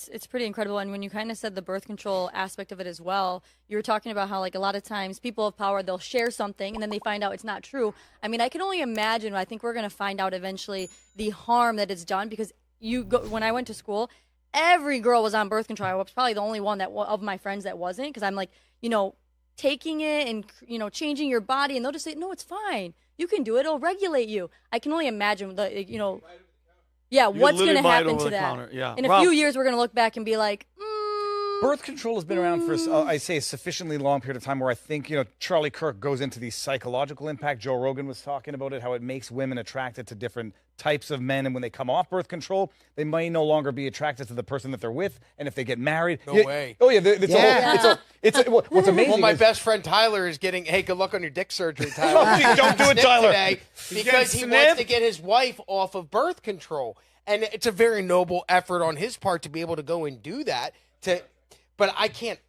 it's pretty incredible. And when you kind of said the birth control aspect of it as well, you were talking about how like a lot of times people of power, they'll share something and then they find out it's not true. I mean, I can only imagine. I think we're going to find out eventually the harm that it's done, because when I went to school, every girl was on birth control. I was probably the only one of my friends that wasn't, because I'm like, taking it and changing your body, and they'll just say, no, it's fine. You can do it. It'll regulate you. I can only imagine what's going to happen to that. Yeah. In a few years, we're going to look back and be like, birth control has been around for, I say, a sufficiently long period of time where I think, Charlie Kirk goes into the psychological impact. Joe Rogan was talking about it, how it makes women attracted to different types of men. And when they come off birth control, they may no longer be attracted to the person that they're with. And if they get married. No way. Oh, yeah. What's amazing. Well, my best friend Tyler is getting, hey, good luck on your dick surgery, Tyler. Don't do it, Tyler. Today because he wants to get his wife off of birth control. And it's a very noble effort on his part to be able to go and do that. But I can't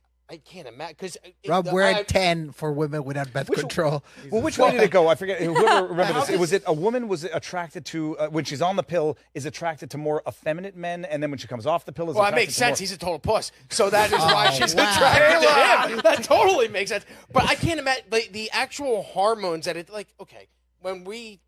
imagine, because Rob, we're at 10 for women without birth control. Well, which way did it go? I forget. Whoever remember this? Was it a woman was attracted to when she's on the pill is attracted to more effeminate men, and then when she comes off the pill is that attracted makes to sense. more... He's a total puss, so that is why she's attracted to him. That totally makes sense. But I can't imagine the actual hormones that it when we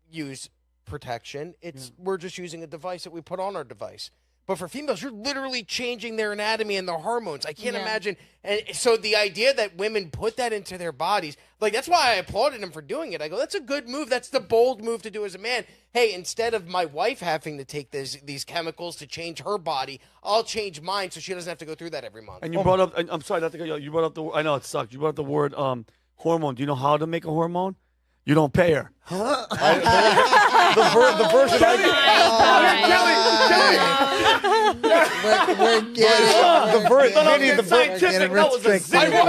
use protection, we're just using a device that we put on our device. But for females, you're literally changing their anatomy and their hormones. I can't imagine. And so the idea that women put that into their bodies, that's why I applauded him for doing it. I go, that's a good move. That's the bold move to do as a man. Hey, instead of my wife having to take these chemicals to change her body, I'll change mine so she doesn't have to go through that every month. And you brought up, I'm sorry, not to cut you off. You brought up I know it sucked. You brought up the word hormone. Do you know how to make a hormone? You don't pay her. The version We're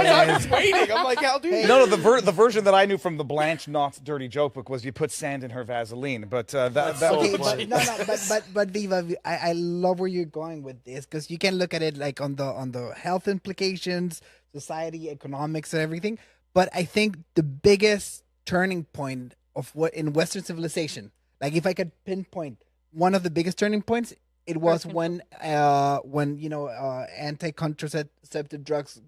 I was waiting. I'm like, how do you? No, the version that I knew from the Blanche Knott's Dirty Joke book was you put sand in her Vaseline. But that Okay, was but Viva, I love where you're going with this, because you can look at it like on the health implications, society, economics, and everything. But I think the biggest turning point of what in Western civilization, like if I could pinpoint one of the biggest turning points, it was when anti-contraceptive drugs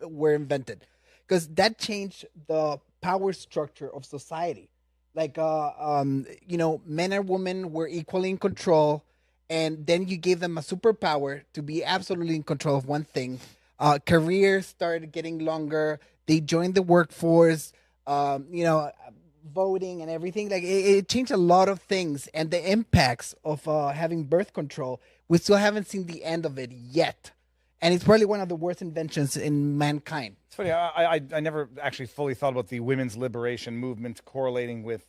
were invented, because that changed the power structure of society. Like men and women were equally in control, and then you gave them a superpower to be absolutely in control of one thing. Careers started getting longer. They joined the workforce. Voting and everything, it changed a lot of things, and the impacts of having birth control, we still haven't seen the end of it yet, and it's probably one of the worst inventions in mankind. It's funny. I never actually fully thought about the women's liberation movement correlating with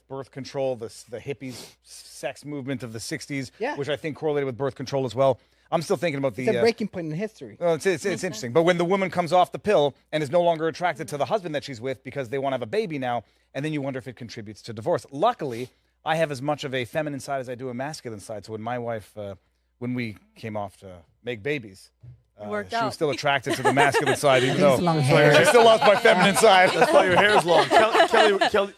birth control, the hippies sex movement of the 60s, which I think correlated with birth control as well. I'm still thinking about It's a breaking point in history. Well, it's interesting. But when the woman comes off the pill and is no longer attracted to the husband that she's with because they want to have a baby now, and then you wonder if it contributes to divorce. Luckily, I have as much of a feminine side as I do a masculine side. So when my wife, when we came off to make babies, she was still attracted to the masculine side, even though she still lost my feminine side. That's why your hair's long. Kelly.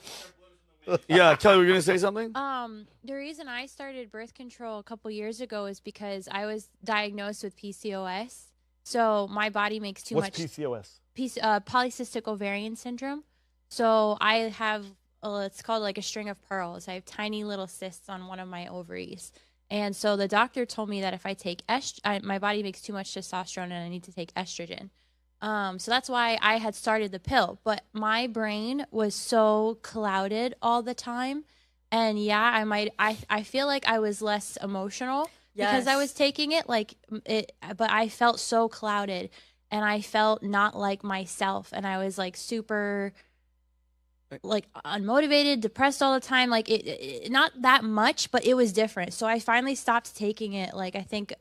Yeah, Kelly, were you going to say something? The reason I started birth control a couple years ago is because I was diagnosed with PCOS. So my body makes too much. What's PCOS? Polycystic ovarian syndrome. So I have, it's called like a string of pearls. I have tiny little cysts on one of my ovaries. And so the doctor told me that if I take my body makes too much testosterone and I need to take estrogen. So that's why I had started the pill, but my brain was so clouded all the time. And I feel like I was less emotional because I was taking it but I felt so clouded and I felt not like myself. And I was like super unmotivated, depressed all the time. Like it not that much, but it was different. So I finally stopped taking it. I think,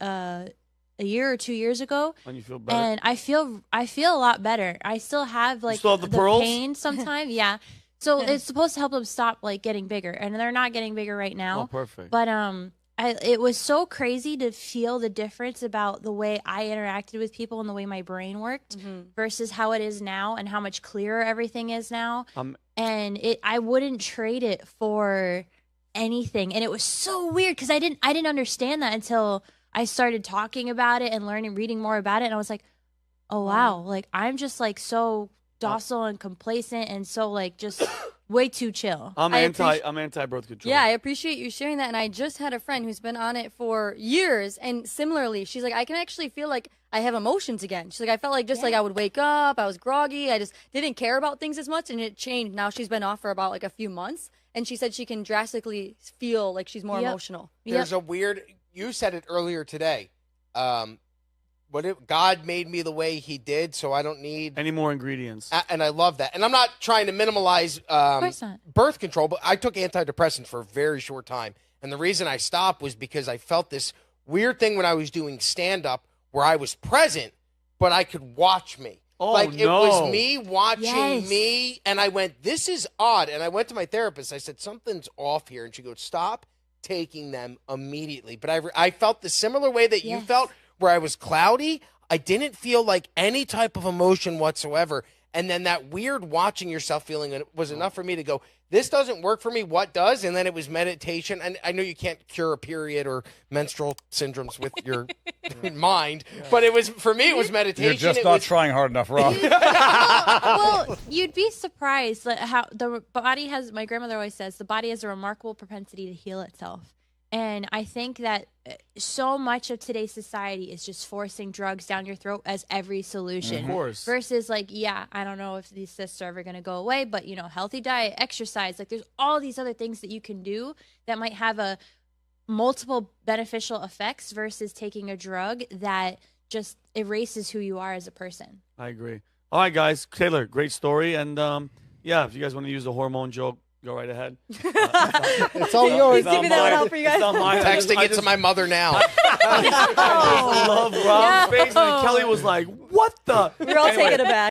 a year or 2 years ago, and you feel better. And I feel a lot better. I still have the pearls? Pain sometimes, yeah. So it's supposed to help them stop getting bigger, and they're not getting bigger right now. Oh, perfect. But it was so crazy to feel the difference about the way I interacted with people and the way my brain worked versus how it is now and how much clearer everything is now. And I wouldn't trade it for anything, and it was so weird because I didn't understand that until I started talking about it and reading more about it, and I was like, oh wow, like I'm just like so docile and complacent and so like just way too chill. I'm anti birth control. Yeah, I appreciate you sharing that. And I just had a friend who's been on it for years, and similarly, she's like, I can actually feel like I have emotions again. She's like, I felt like just like I would wake up, I was groggy, I just didn't care about things as much, and it changed. Now she's been off for about like a few months, and she said she can drastically feel like she's more emotional. There's a weird. You said it earlier today. God made me the way He did, so I don't need any more ingredients. And I love that. And I'm not trying to minimize birth control, but I took antidepressants for a very short time. And the reason I stopped was because I felt this weird thing when I was doing stand-up where I was present, but I could watch me. Oh, like, it was me watching me, and I went, this is odd. And I went to my therapist. I said, something's off here. And she goes, stop taking them immediately. But I felt the similar way that you felt, where I was cloudy. I didn't feel like any type of emotion whatsoever. And then that weird watching yourself feeling was enough for me to go, this doesn't work for me. What does? And then it was meditation. And I know you can't cure a period or menstrual syndromes with your mind, but it was, for me, it was meditation. You're just not trying hard enough, Rob. Well, you'd be surprised how the body has, my grandmother always says, the body has a remarkable propensity to heal itself. And I think that so much of today's society is just forcing drugs down your throat as every solution. Of course. Versus like, I don't know if these cysts are ever going to go away, but healthy diet, exercise, like there's all these other things that you can do that might have a multiple beneficial effects versus taking a drug that just erases who you are as a person. I agree. All right, guys. Taylor, great story. And if you guys want to use the hormone joke, go right ahead. It's all yours. He's keeping that one out for you guys. Texting it to my mother now. I love Rob's face, and Kelly was like, what the? We're all taking it back.